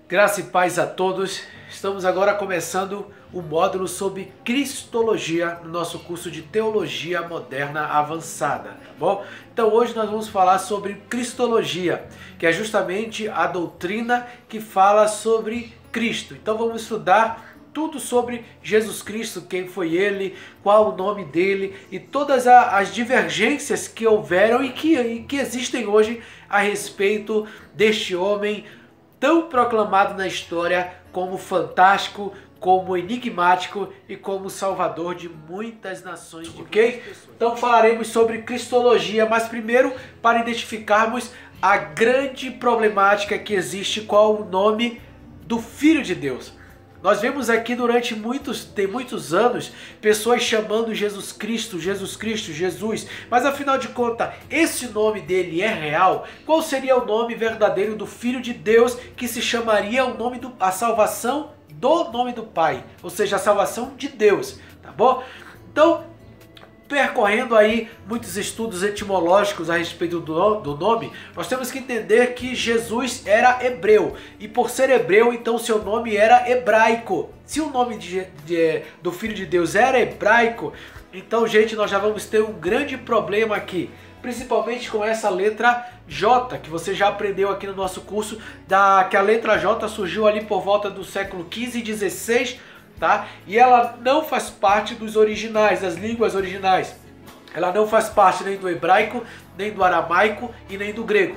Graça e paz a todos. Estamos agora começando o módulo sobre Cristologia no nosso curso de Teologia Moderna Avançada, tá bom? Então hoje nós vamos falar sobre Cristologia, que é justamente a doutrina que fala sobre Cristo. Então vamos estudar tudo sobre Jesus Cristo, quem foi ele, qual o nome dele e todas as divergências que houveram e que existem hoje a respeito deste homem tão proclamado na história como fantástico, como enigmático e como salvador de muitas nações, ok? Então falaremos sobre Cristologia, mas primeiro para identificarmos a grande problemática que existe, qual o nome do Filho de Deus. Nós vemos aqui durante muitos anos pessoas chamando Jesus Cristo, Jesus, mas afinal de contas, esse nome dele é real? Qual seria o nome verdadeiro do Filho de Deus, que se chamaria a salvação do nome do Pai, ou seja, a salvação de Deus, tá bom? Então, percorrendo aí muitos estudos etimológicos a respeito do nome, nós temos que entender que Jesus era hebreu, e por ser hebreu, então seu nome era hebraico. Se o nome do Filho de Deus era hebraico, então, gente, nós já vamos ter um grande problema aqui, principalmente com essa letra J, que você já aprendeu aqui no nosso curso, que a letra J surgiu ali por volta do século XV e XVI, tá? E ela não faz parte dos originais, das línguas originais. Ela não faz parte nem do hebraico, nem do aramaico e nem do grego,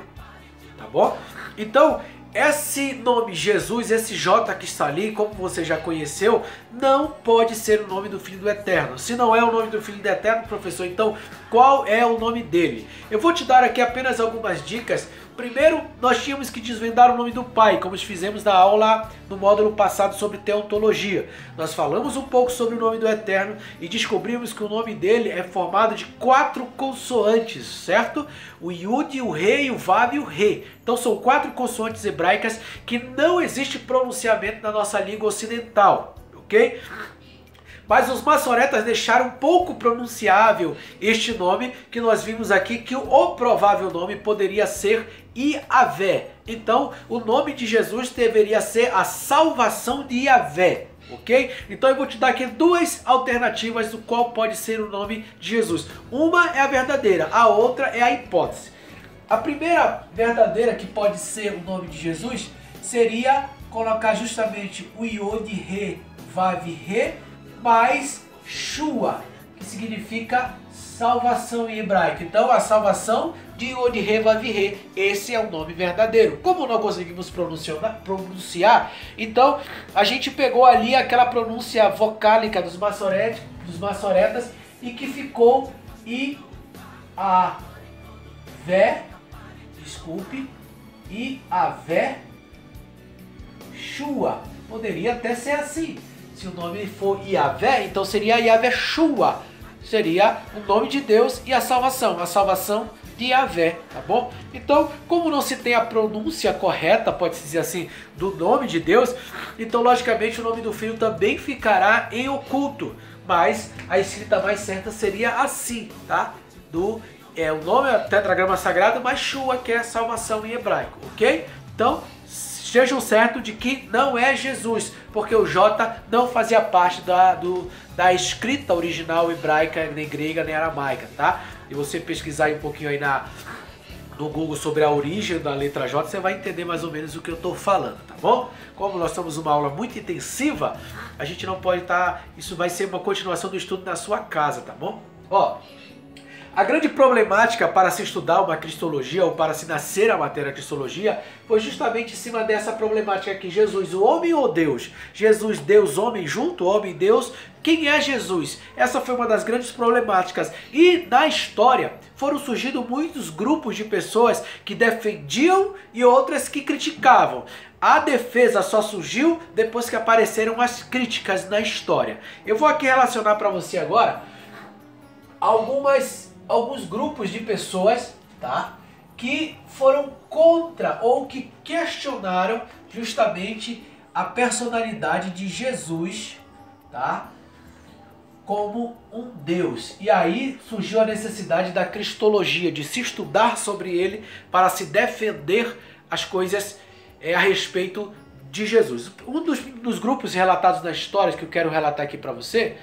tá bom? Então, esse nome Jesus, esse J que está ali, como você já conheceu, não pode ser o nome do Filho do Eterno. Se não é o nome do Filho do Eterno, professor, então qual é o nome dele? Eu vou te dar aqui apenas algumas dicas. Primeiro, nós tínhamos que desvendar o nome do Pai, como fizemos na aula no módulo passado sobre teontologia. Nós falamos um pouco sobre o nome do Eterno e descobrimos que o nome dele é formado de 4 consoantes, certo? O Yud, o Re, o Vav e o Re. Então são 4 consoantes hebraicas que não existe pronunciamento na nossa língua ocidental, ok? Mas os maçoretas deixaram pouco pronunciável este nome, que nós vimos aqui que o provável nome poderia ser Iavé. Então, o nome de Jesus deveria ser a salvação de Iavé, ok? Então eu vou te dar aqui 2 alternativas do qual pode ser o nome de Jesus. Uma é a verdadeira, a outra é a hipótese. A primeira verdadeira que pode ser o nome de Jesus seria colocar justamente o Yod, Re, Vav, Re, mais Shua, que significa salvação em hebraico. Então, a salvação de Yod, Re, Vav, Re, esse é o nome verdadeiro. Como não conseguimos pronunciar, então a gente pegou ali aquela pronúncia vocálica dos maçoretas e que ficou Iavé, Iavé, Shua. Poderia até ser assim. Se o nome for Iavé, então seria Iavé Shua. Seria o nome de Deus e a salvação de Iavé, tá bom? Então, como não se tem a pronúncia correta, pode-se dizer assim, do nome de Deus, então logicamente o nome do Filho também ficará em oculto. Mas a escrita mais certa seria assim, tá? O nome é tetragrama sagrado, mas Shua, que é salvação em hebraico, ok? Então, estejam certos de que não é Jesus, porque o J não fazia parte da escrita original hebraica, nem grega, nem aramaica, tá? E você pesquisar aí um pouquinho aí no Google sobre a origem da letra J, você vai entender mais ou menos o que eu estou falando, tá bom? Como nós estamos numa aula muito intensiva, a gente não pode estar... Isso vai ser uma continuação do estudo na sua casa, tá bom? Ó, a grande problemática para se estudar uma cristologia ou para se nascer a matéria cristologia foi justamente em cima dessa problemática aqui. Jesus, o homem ou Deus? Jesus, Deus, homem junto, homem, Deus. Quem é Jesus? Essa foi uma das grandes problemáticas. E na história foram surgindo muitos grupos de pessoas que defendiam e outras que criticavam. A defesa só surgiu depois que apareceram as críticas na história. Eu vou aqui relacionar para você agora alguns grupos de pessoas, tá, que foram contra ou que questionaram justamente a personalidade de Jesus, tá, como um Deus. E aí surgiu a necessidade da cristologia, de se estudar sobre ele para se defender as coisas a respeito de Jesus. Um dos grupos relatados nas histórias que eu quero relatar aqui para você,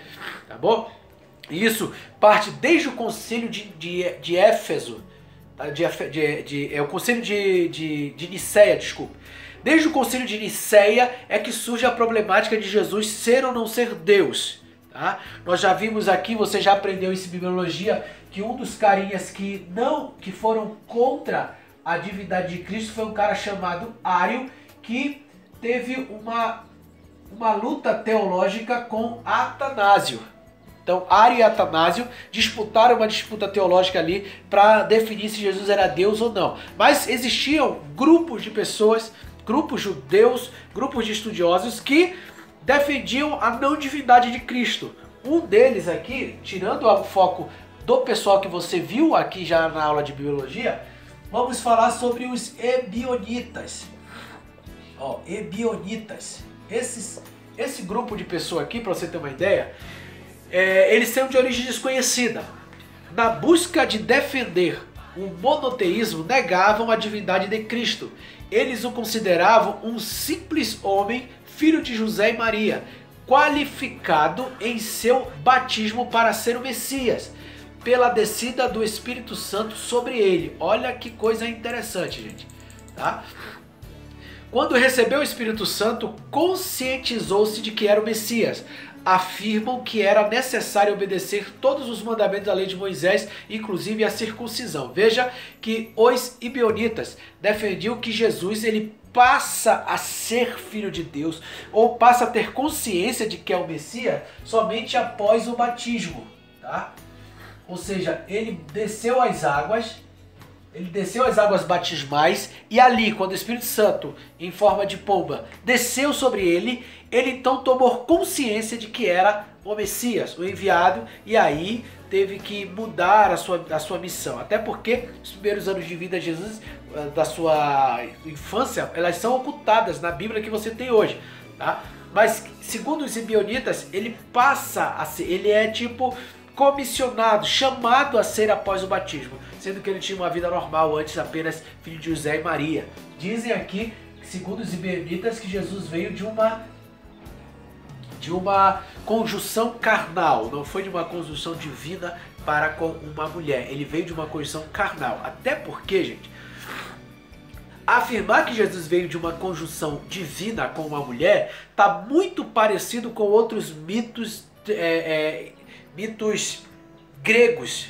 tá bom? Isso parte desde o concílio de Éfeso, tá? É o concílio de Nicéia, desculpa. Desde o concílio de Nicéia é que surge a problemática de Jesus ser ou não ser Deus. Tá? Nós já vimos aqui, você já aprendeu isso em bibliologia, que um dos carinhas que foram contra a divindade de Cristo foi um cara chamado Ário, que teve uma luta teológica com Atanásio. Então, Ário e Atanásio disputaram uma disputa teológica ali para definir se Jesus era Deus ou não. Mas existiam grupos de pessoas, grupos judeus, grupos de estudiosos que defendiam a não divindade de Cristo. Um deles aqui, tirando o foco do pessoal que você viu aqui já na aula de biologia, vamos falar sobre os ebionitas. Ó, ebionitas. Esse grupo de pessoas aqui, para você ter uma ideia, eles são de origem desconhecida. Na busca de defender o monoteísmo, negavam a divindade de Cristo. Eles o consideravam um simples homem, filho de José e Maria, qualificado em seu batismo para ser o Messias, pela descida do Espírito Santo sobre ele. Olha que coisa interessante, gente. Tá? Quando recebeu o Espírito Santo, conscientizou-se de que era o Messias. Afirmam que era necessário obedecer todos os mandamentos da lei de Moisés, inclusive a circuncisão. Veja que os ebionitas defendiam que Jesus ele passa a ser filho de Deus, ou passa a ter consciência de que é o Messias somente após o batismo. Tá? Ou seja, ele desceu as águas batismais, e ali, quando o Espírito Santo, em forma de pomba, desceu sobre ele, ele então tomou consciência de que era o Messias, o enviado, e aí teve que mudar a sua missão. Até porque os primeiros anos de vida de Jesus, da sua infância, elas são ocultadas na Bíblia que você tem hoje. Tá? Mas, segundo os ebionitas, ele passa a ser, ele é tipo comissionado, chamado a ser após o batismo, sendo que ele tinha uma vida normal antes, apenas filho de José e Maria. Dizem aqui, segundo os ebionitas, que Jesus veio de uma conjunção carnal, não foi de uma conjunção divina para com uma mulher, ele veio de uma conjunção carnal. Até porque, gente, afirmar que Jesus veio de uma conjunção divina com uma mulher está muito parecido com outros mitos gregos,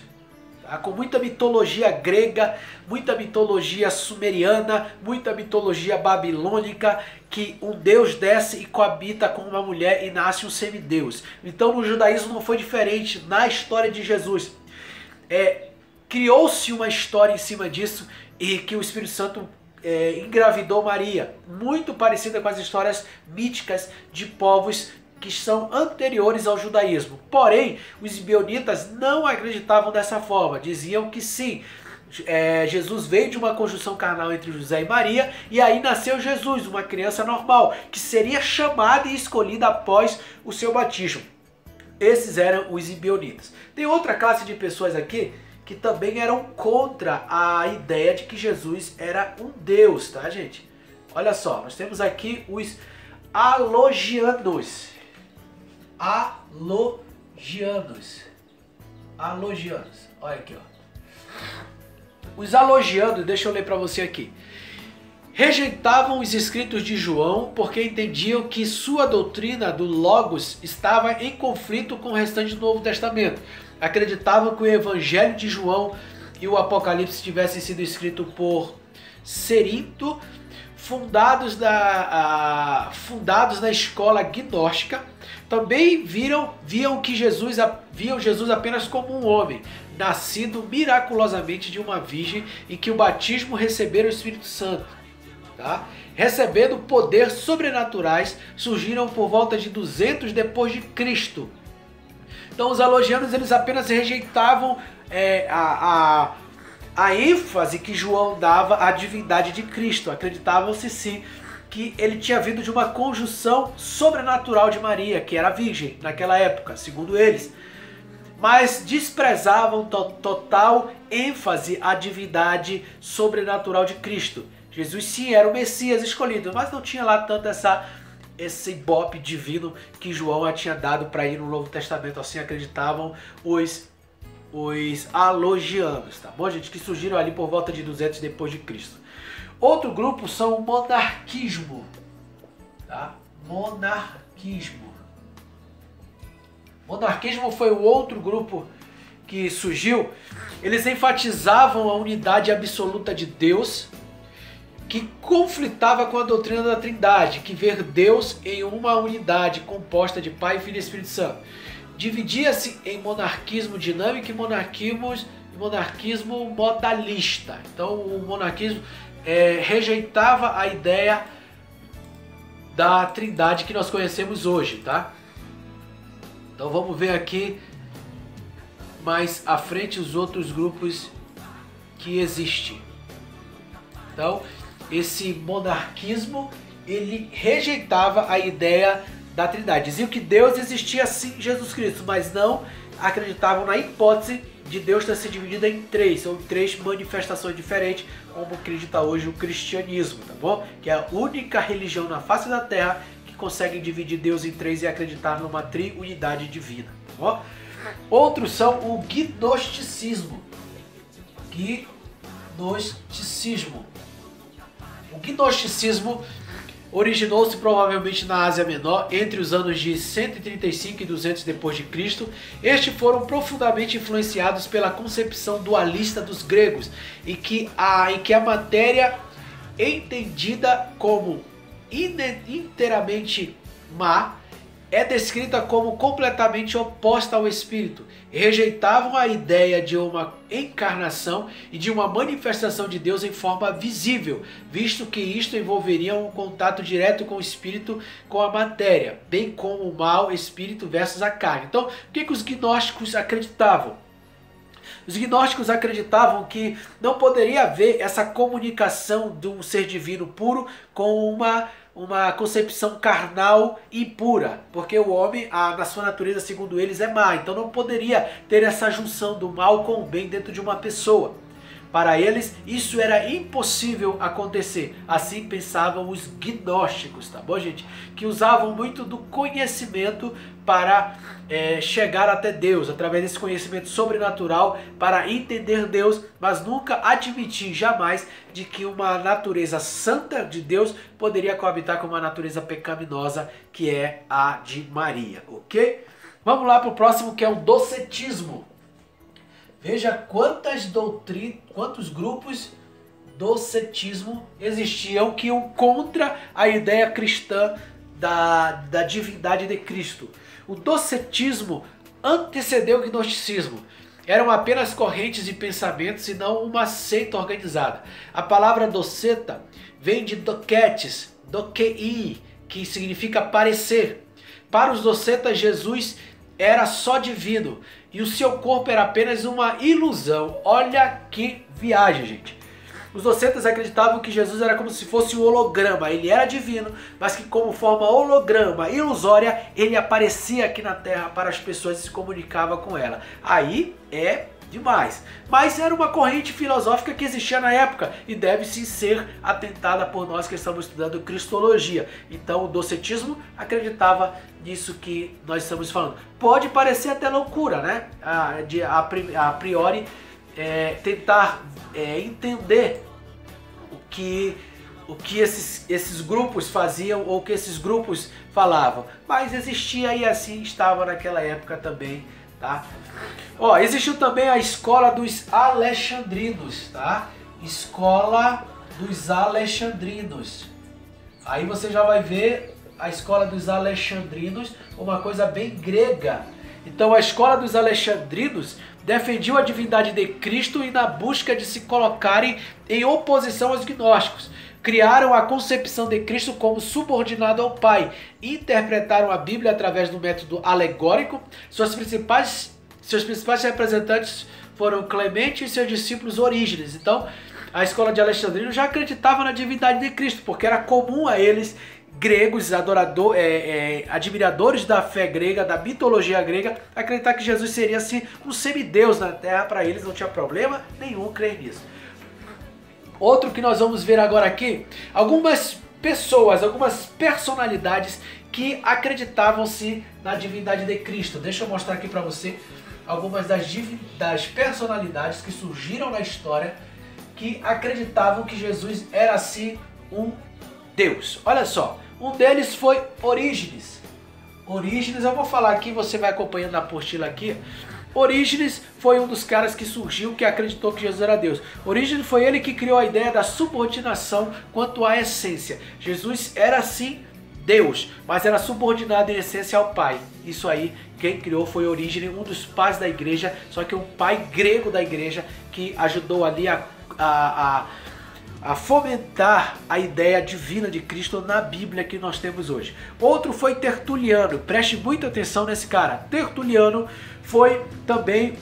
tá? Com muita mitologia grega, muita mitologia sumeriana, muita mitologia babilônica, que um deus desce e coabita com uma mulher e nasce um semideus. Então no judaísmo não foi diferente. Na história de Jesus, criou-se uma história em cima disso, e que o Espírito Santo engravidou Maria, muito parecida com as histórias míticas de povos que são anteriores ao judaísmo. Porém, os ebionitas não acreditavam dessa forma. Diziam que sim, Jesus veio de uma conjunção carnal entre José e Maria, e aí nasceu Jesus, uma criança normal, que seria chamada e escolhida após o seu batismo. Esses eram os ebionitas. Tem outra classe de pessoas aqui que também eram contra a ideia de que Jesus era um Deus, tá, gente? Olha só, nós temos aqui os alogianos. Alogianos. Olha aqui, ó. Os alogianos, deixa eu ler para você aqui. Rejeitavam os escritos de João porque entendiam que sua doutrina do Logos estava em conflito com o restante do Novo Testamento. Acreditavam que o Evangelho de João e o Apocalipse tivessem sido escritos por Cerinto, fundados na escola gnóstica. Também viam Jesus apenas como um homem, nascido miraculosamente de uma virgem, e que o batismo recebera o Espírito Santo. Tá? Recebendo poder sobrenaturais, surgiram por volta de 200 depois de Cristo. Então os alogianos, eles apenas rejeitavam a ênfase que João dava à divindade de Cristo. Acreditavam-se sim que ele tinha vindo de uma conjunção sobrenatural de Maria, que era virgem naquela época, segundo eles. Mas desprezavam total ênfase à divindade sobrenatural de Cristo. Jesus sim era o Messias escolhido, mas não tinha lá tanto esse ibope divino que João tinha dado para ir no Novo Testamento. Assim acreditavam os alogianos, tá bom, gente? Que surgiram ali por volta de 200 depois de Cristo. Outro grupo são o monarquismo, tá? Monarquismo foi o outro grupo que surgiu. Eles enfatizavam a unidade absoluta de Deus, que conflitava com a doutrina da Trindade, que vê Deus em uma unidade composta de Pai, Filho e Espírito Santo. Dividia-se em monarquismo dinâmico e monarquismo modalista. Então o monarquismo rejeitava a ideia da Trindade que nós conhecemos hoje, tá? Então vamos ver aqui mais à frente os outros grupos que existem. Então, esse monarquismo, ele rejeitava a ideia da Trindade. Diziam que Deus existia sim em Jesus Cristo, mas não acreditavam na hipótese de Deus ter sido dividido em três, ou três manifestações diferentes, como acredita hoje o cristianismo, tá bom? Que é a única religião na face da Terra que consegue dividir Deus em três e acreditar numa triunidade divina, tá bom? Outros são o gnosticismo. O gnosticismo originou-se provavelmente na Ásia Menor entre os anos de 135 e 200 depois de Cristo. Estes foram profundamente influenciados pela concepção dualista dos gregos, em que a matéria entendida como inteiramente má é descrita como completamente oposta ao espírito. Rejeitavam a ideia de uma encarnação e de uma manifestação de Deus em forma visível, visto que isto envolveria um contato direto com o espírito, com a matéria, bem como o mal espírito versus a carne. Então, o que os gnósticos acreditavam? Os gnósticos acreditavam que não poderia haver essa comunicação de um ser divino puro com uma concepção carnal impura, porque o homem, na sua natureza, segundo eles, é má. Então não poderia ter essa junção do mal com o bem dentro de uma pessoa. Para eles, isso era impossível acontecer. Assim pensavam os gnósticos, tá bom, gente? Que usavam muito do conhecimento para chegar até Deus, através desse conhecimento sobrenatural, para entender Deus, mas nunca admitir jamais de que uma natureza santa de Deus poderia coabitar com uma natureza pecaminosa, que é a de Maria, ok? Vamos lá para o próximo, que é o docetismo. Veja quantos grupos docetismo existiam que iam contra a ideia cristã da divindade de Cristo. O docetismo antecedeu o gnosticismo. Eram apenas correntes de pensamentos e não uma seita organizada. A palavra doceta vem de docetes, dokei, que significa parecer. Para os docetas, Jesus era só divino e o seu corpo era apenas uma ilusão. Olha que viagem, gente. Os docetas acreditavam que Jesus era como se fosse um holograma. Ele era divino, mas que como forma holograma, ilusória, ele aparecia aqui na Terra para as pessoas e se comunicava com ela. Aí é demais. Mas era uma corrente filosófica que existia na época e deve sim ser atentada por nós que estamos estudando cristologia. Então o docetismo acreditava nisso que nós estamos falando. Pode parecer até loucura, né? A priori tentar entender o que esses grupos faziam ou o que esses grupos falavam. Mas existia e assim estava naquela época também, tá? Ó, existiu também a escola dos alexandrinos, tá? Escola dos alexandrinos. Aí você já vai ver a escola dos alexandrinos, uma coisa bem grega. Então a escola dos alexandrinos defendiam a divindade de Cristo e na busca de se colocarem em oposição aos gnósticos. Criaram a concepção de Cristo como subordinado ao Pai. Interpretaram a Bíblia através do método alegórico. Seus principais representantes foram Clemente e seus discípulos Orígenes. Então, a escola de Alexandrino já acreditava na divindade de Cristo, porque era comum a eles, gregos, admiradores da fé grega, da mitologia grega, acreditar que Jesus seria assim um semideus na Terra. Para eles não tinha problema nenhum crer nisso. Outro que nós vamos ver agora aqui, algumas pessoas, algumas personalidades que acreditavam-se na divindade de Cristo. Deixa eu mostrar aqui para você algumas das personalidades que surgiram na história que acreditavam que Jesus era assim um Deus. Olha só, um deles foi Orígenes. Orígenes, eu vou falar aqui, você vai acompanhando na apostila aqui. Orígenes foi um dos caras que surgiu, que acreditou que Jesus era Deus. Orígenes foi ele que criou a ideia da subordinação quanto à essência. Jesus era sim Deus, mas era subordinado em essência ao Pai. Isso aí, quem criou foi Orígenes, um dos pais da igreja, só que um pai grego da igreja que ajudou ali a fomentar a ideia divina de Cristo na Bíblia que nós temos hoje. Outro foi Tertuliano, preste muita atenção nesse cara. Tertuliano foi também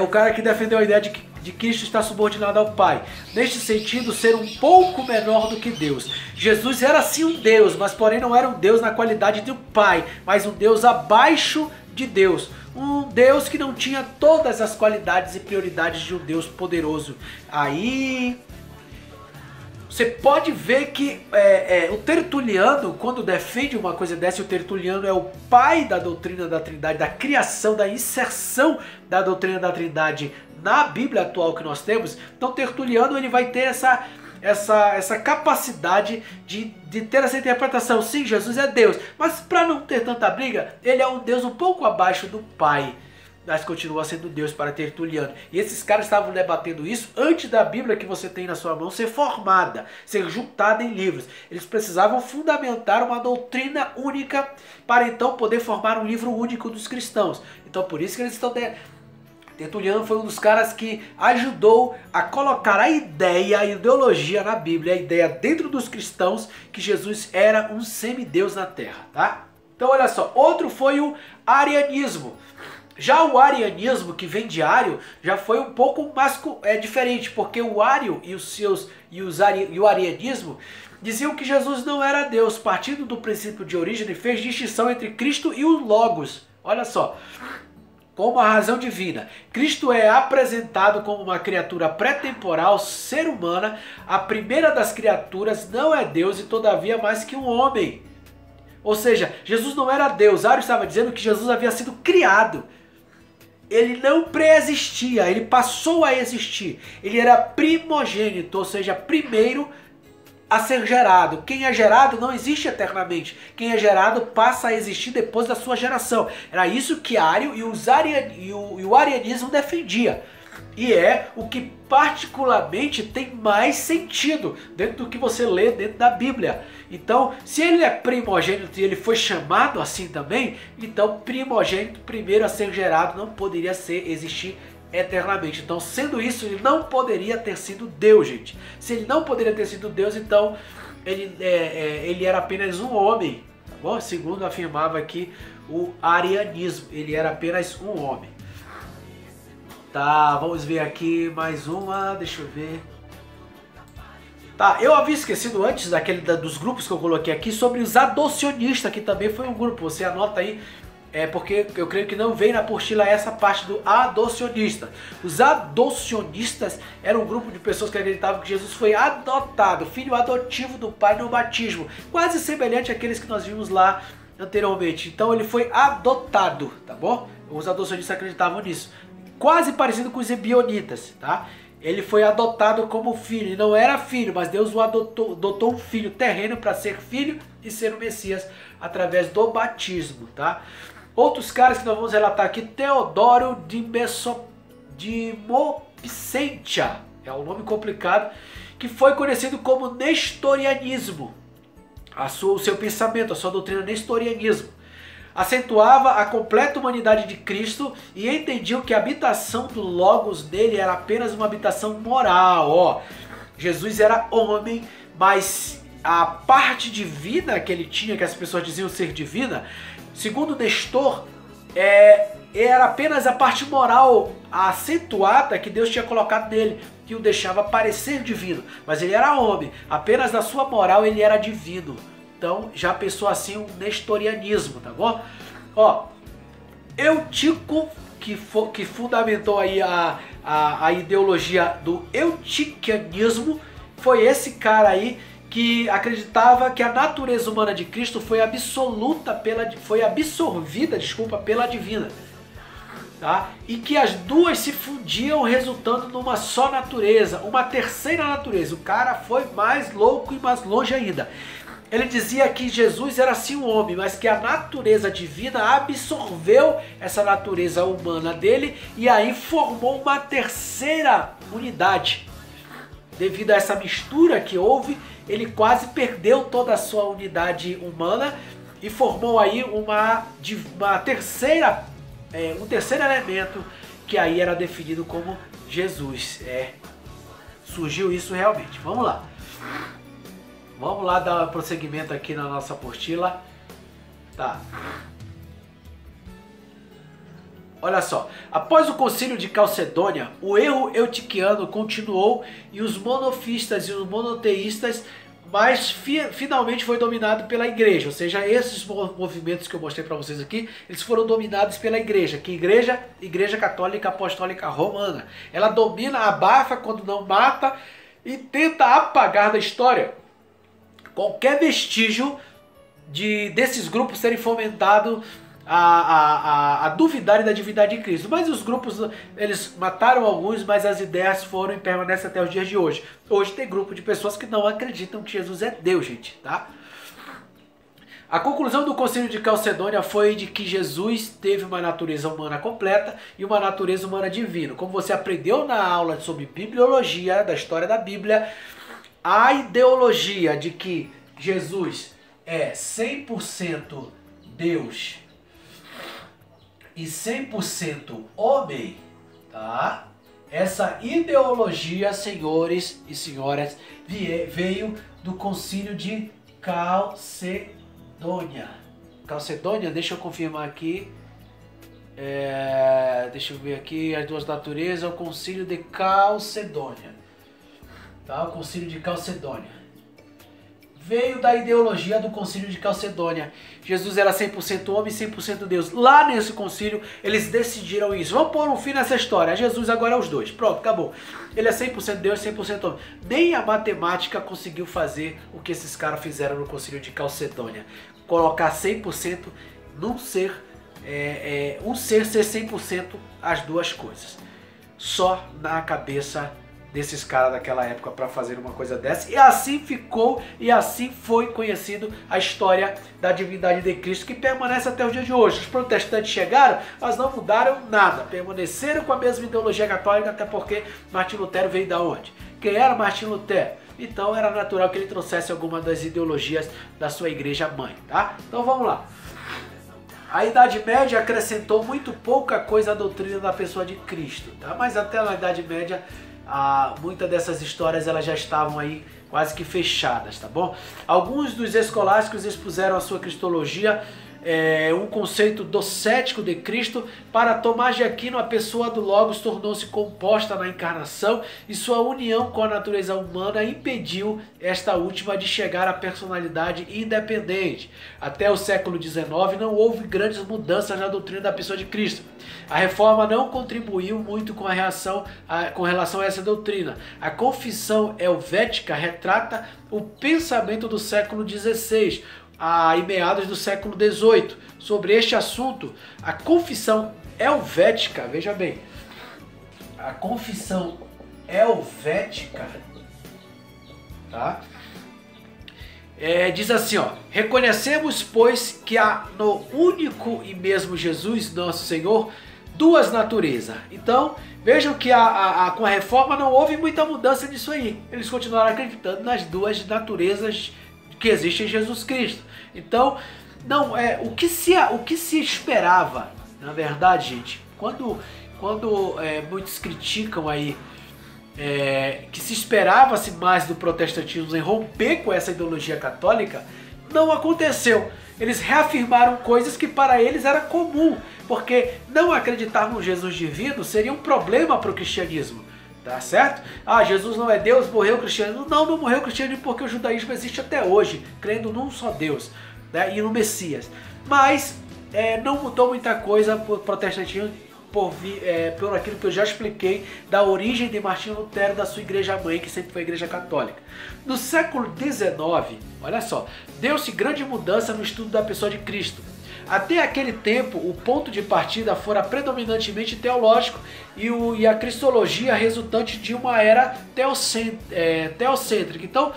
o cara que defendeu a ideia de Cristo estar subordinado ao Pai. Neste sentido, ser um pouco menor do que Deus. Jesus era sim um Deus, mas porém não era um Deus na qualidade de um Pai, mas um Deus abaixo de Deus. Um Deus que não tinha todas as qualidades e prioridades de um Deus poderoso. Aí você pode ver que o Tertuliano, quando defende uma coisa dessa, o Tertuliano é o pai da doutrina da Trindade, da criação, da inserção da doutrina da Trindade na Bíblia atual que nós temos. Então Tertuliano ele vai ter essa capacidade de ter essa interpretação. Sim, Jesus é Deus, mas para não ter tanta briga, ele é um Deus um pouco abaixo do Pai, mas continua sendo Deus para Tertuliano. E esses caras estavam debatendo isso antes da Bíblia que você tem na sua mão ser formada, ser juntada em livros. Eles precisavam fundamentar uma doutrina única para então poder formar um livro único dos cristãos. Então por isso que eles estão... Tertuliano foi um dos caras que ajudou a colocar a ideia, a ideologia na Bíblia, a ideia dentro dos cristãos que Jesus era um semideus na Terra, tá? Então olha só, outro foi o arianismo. Já o arianismo, que vem de Ário, já foi um pouco mais diferente, porque o Ário e o arianismo diziam que Jesus não era Deus, partindo do princípio de origem, fez distinção entre Cristo e o Logos. Olha só, como a razão divina. Cristo é apresentado como uma criatura pré-temporal, ser humana, a primeira das criaturas, não é Deus e todavia mais que um homem. Ou seja, Jesus não era Deus. Ário estava dizendo que Jesus havia sido criado. Ele não pré-existia, ele passou a existir. Ele era primogênito, ou seja, primeiro a ser gerado. Quem é gerado não existe eternamente. Quem é gerado passa a existir depois da sua geração. Era isso que Ário e o arianismo defendia. E é o que particularmente tem mais sentido dentro do que você lê dentro da Bíblia. Então, se ele é primogênito e ele foi chamado assim também, então primogênito, primeiro a ser gerado, não poderia existir eternamente. Então, sendo isso, ele não poderia ter sido Deus, gente. Se ele não poderia ter sido Deus, então ele era apenas um homem, tá bom? Segundo afirmava aqui o arianismo, ele era apenas um homem. Tá, vamos ver aqui mais uma, deixa eu ver. Tá, eu havia esquecido antes dos grupos que eu coloquei aqui sobre os adocionistas, que também foi um grupo, você anota aí, porque eu creio que não veio na apostila essa parte do adocionista. Os adocionistas eram um grupo de pessoas que acreditavam que Jesus foi adotado, filho adotivo do Pai no batismo, quase semelhante àqueles que nós vimos lá anteriormente. Então ele foi adotado, tá bom? Os adocionistas acreditavam nisso. Quase parecido com os ebionitas, tá? Ele foi adotado como filho, ele não era filho, mas Deus o adotou um filho terreno para ser filho e ser o Messias através do batismo, tá? Outros caras que nós vamos relatar aqui, Teodoro de Mopsentia, é um nome complicado, que foi conhecido como nestorianismo. O seu pensamento, a sua doutrina nestorianismo. Acentuava a completa humanidade de Cristo e entendiam que a habitação do Logos dele era apenas uma habitação moral. Ó, Jesus era homem, mas a parte divina que ele tinha, que as pessoas diziam ser divina, segundo Nestor, era apenas a parte moral acentuada que Deus tinha colocado nele, que o deixava parecer divino. Mas ele era homem, apenas na sua moral ele era divino. Então já pensou assim um nestorianismo, tá bom? Ó, Eutico, que fundamentou aí a ideologia do eutiquianismo, foi esse cara aí que acreditava que a natureza humana de Cristo foi absorvida pela divina. Tá? E que as duas se fundiam, resultando numa só natureza, uma terceira natureza. O cara foi mais louco e mais longe ainda. Ele dizia que Jesus era sim um homem, mas que a natureza divina absorveu essa natureza humana dele e aí formou uma terceira unidade. Devido a essa mistura que houve, ele quase perdeu toda a sua unidade humana e formou aí uma terceira, um terceiro elemento que aí era definido como Jesus. Surgiu isso realmente. Vamos lá. Vamos lá dar prosseguimento aqui na nossa apostila. Tá. Olha só, após o concílio de Calcedônia, o erro eutiquiano continuou e os monofistas e os monoteístas, mas finalmente foi dominado pela igreja. Ou seja, esses movimentos que eu mostrei para vocês aqui, eles foram dominados pela igreja. Que igreja? Igreja Católica Apostólica Romana. Ela domina, abafa quando não mata e tenta apagar da história qualquer vestígio desses grupos serem fomentados a duvidarem da divindade de Cristo. Mas os grupos, eles mataram alguns, mas as ideias foram e permanecem até os dias de hoje. Hoje tem grupo de pessoas que não acreditam que Jesus é Deus, gente, tá? A conclusão do concílio de Calcedônia foi de que Jesus teve uma natureza humana completa e uma natureza humana divina. Como você aprendeu na aula sobre bibliologia, da história da Bíblia, a ideologia de que Jesus é 100% Deus e 100% homem, tá? Essa ideologia, senhores e senhoras, veio do concílio de Calcedônia. Calcedônia, deixa eu confirmar aqui. Deixa eu ver aqui as duas naturezas, o concílio de Calcedônia. Tá? O concílio de Calcedônia veio da ideologia do concílio de Calcedônia. Jesus era 100% homem e 100% Deus. Lá nesse concílio, eles decidiram isso. Vamos pôr um fim nessa história. Jesus agora é os dois. Pronto, acabou. Ele é 100% Deus e 100% homem. Nem a matemática conseguiu fazer o que esses caras fizeram no concílio de Calcedônia. Colocar 100% num ser, um ser 100% as duas coisas. Só na cabeça desses caras daquela época para fazer uma coisa dessa. E assim ficou e assim foi conhecido a história da divindade de Cristo, que permanece até o dia de hoje. Os protestantes chegaram, mas não mudaram nada, permaneceram com a mesma ideologia católica, até porque Martim Lutero veio da onde? Quem era Martim Lutero? Então era natural que ele trouxesse alguma das ideologias da sua igreja mãe, tá? Então vamos lá. A Idade Média acrescentou muito pouca coisa à doutrina da pessoa de Cristo, tá? Mas até na Idade Média muitas dessas histórias elas já estavam aí quase que fechadas, tá bom? Alguns dos escolásticos expuseram a sua cristologia, um conceito docético de Cristo. Para Tomás de Aquino, a pessoa do Logos tornou-se composta na encarnação e sua união com a natureza humana impediu esta última de chegar à personalidade independente. Até o século XIX não houve grandes mudanças na doutrina da pessoa de Cristo. A reforma não contribuiu muito com relação a essa doutrina. A confissão helvética retrata o pensamento do século XVI, em meados do século XVIII. Sobre este assunto, a confissão helvética, veja bem, a confissão helvética, tá? Diz assim, ó: reconhecemos, pois, que há no único e mesmo Jesus, nosso Senhor, duas naturezas. Então, vejam que com a reforma não houve muita mudança nisso aí. Eles continuaram acreditando nas duas naturezas que existem em Jesus Cristo. Então, não o que se esperava, na verdade, gente, quando muitos criticam aí que se esperava-se mais do protestantismo em romper com essa ideologia católica, não aconteceu. Eles reafirmaram coisas que para eles era comum, porque não acreditar no Jesus divino seria um problema para o cristianismo. Tá certo? Jesus não é Deus, morreu o cristianismo. Não morreu o cristianismo porque o judaísmo existe até hoje, crendo num só Deus, né, e no Messias. Mas não mudou muita coisa para o protestantismo por aquilo que eu já expliquei da origem de Martinho Lutero, da sua igreja mãe, que sempre foi a igreja católica. No século XIX, olha só, deu-se grande mudança no estudo da pessoa de Cristo. Até aquele tempo, o ponto de partida fora predominantemente teológico e a cristologia resultante de uma era teocêntrica. Então,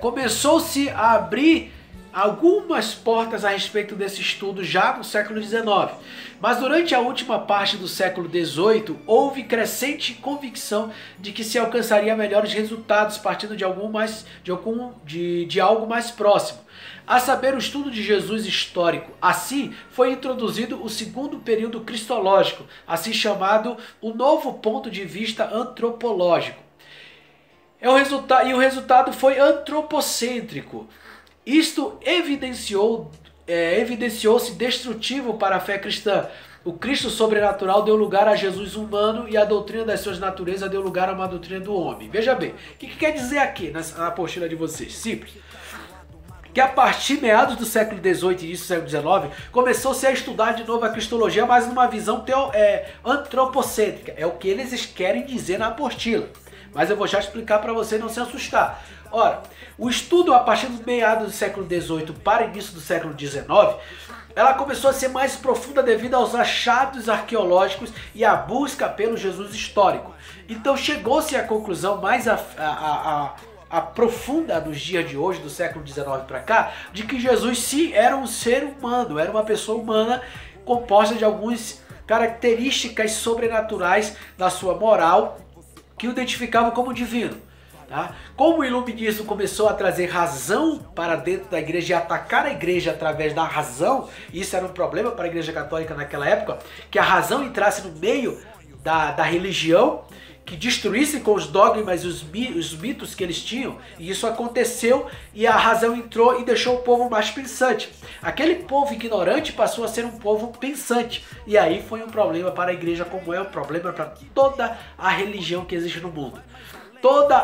começou-se a abrir algumas portas a respeito desse estudo já no século XIX. Mas durante a última parte do século XVIII, houve crescente convicção de que se alcançaria melhores resultados partindo de algo mais próximo, a saber, o estudo de Jesus histórico. Assim, foi introduzido o segundo período cristológico, assim chamado o novo ponto de vista antropológico. E o resultado foi antropocêntrico. Isto evidenciou-se destrutivo para a fé cristã. O Cristo sobrenatural deu lugar a Jesus humano e a doutrina das suas naturezas deu lugar a uma doutrina do homem. Veja bem, o que quer dizer aqui na apostila de vocês? Simples. Que a partir de meados do século XVIII e início do século XIX, começou-se a estudar de novo a cristologia, mas numa visão antropocêntrica. É o que eles querem dizer na apostila. Mas eu vou já explicar para você não se assustar. Ora, o estudo a partir dos meados do século XVIII para o início do século XIX, ela começou a ser mais profunda devido aos achados arqueológicos e à busca pelo Jesus histórico. Então chegou-se à conclusão mais profunda nos dias de hoje, do século XIX para cá, de que Jesus sim era um ser humano, era uma pessoa humana composta de algumas características sobrenaturais da sua moral que o identificavam como divino. Tá? Como o iluminismo começou a trazer razão para dentro da igreja e atacar a igreja através da razão, isso era um problema para a igreja católica naquela época, que a razão entrasse no meio da religião, que destruísse com os dogmas e os mitos que eles tinham, e isso aconteceu e a razão entrou e deixou o povo mais pensante. Aquele povo ignorante passou a ser um povo pensante, e aí foi um problema para a igreja, como é um problema para toda a religião que existe no mundo. Todo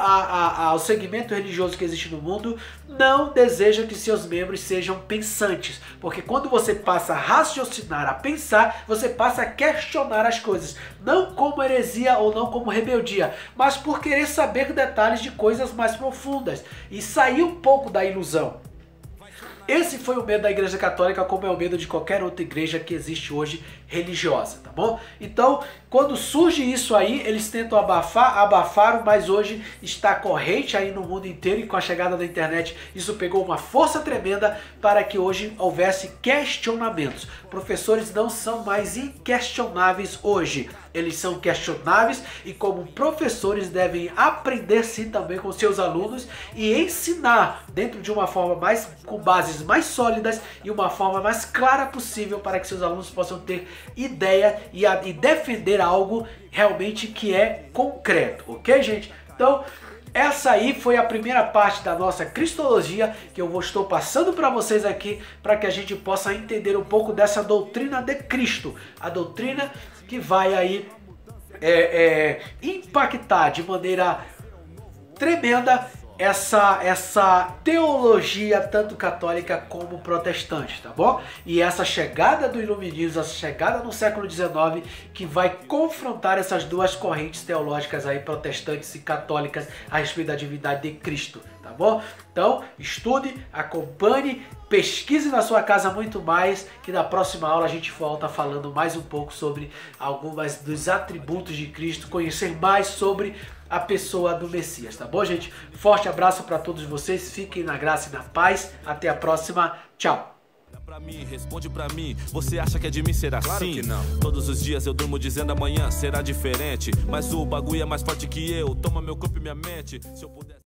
o segmento religioso que existe no mundo não deseja que seus membros sejam pensantes, porque quando você passa a raciocinar, a pensar, você passa a questionar as coisas, não como heresia ou não como rebeldia, mas por querer saber detalhes de coisas mais profundas e sair um pouco da ilusão. Esse foi o medo da igreja católica, como é o medo de qualquer outra igreja que existe hoje religiosa, tá bom? Então, quando surge isso aí, eles tentam abafaram, mas hoje está corrente aí no mundo inteiro, e com a chegada da internet isso pegou uma força tremenda para que hoje houvesse questionamentos. Professores não são mais inquestionáveis hoje, eles são questionáveis, e como professores devem aprender sim também com seus alunos e ensinar dentro de uma forma com bases mais sólidas e uma forma mais clara possível, para que seus alunos possam ter ideia e defender algo realmente que é concreto, ok, gente? Então, essa aí foi a primeira parte da nossa cristologia que eu estou passando para vocês aqui, para que a gente possa entender um pouco dessa doutrina de Cristo, a doutrina que vai aí impactar de maneira tremenda essa teologia tanto católica como protestante, tá bom? E essa chegada do iluminismo, essa chegada no século XIX, que vai confrontar essas duas correntes teológicas aí, protestantes e católicas, a respeito da divindade de Cristo, tá bom? Então, estude, acompanhe, pesquise na sua casa muito mais, que na próxima aula a gente volta falando mais um pouco sobre alguns dos atributos de Cristo, conhecer mais sobre a pessoa do Messias, tá bom, gente? Forte abraço para todos vocês, fiquem na graça e na paz, até a próxima, tchau! Pra mim, responde pra mim, você acha que é de mim ser assim? Claro que não. Todos os dias eu durmo dizendo amanhã será diferente, mas o bagulho é mais forte que eu, toma meu corpo e minha mente, se eu pudesse...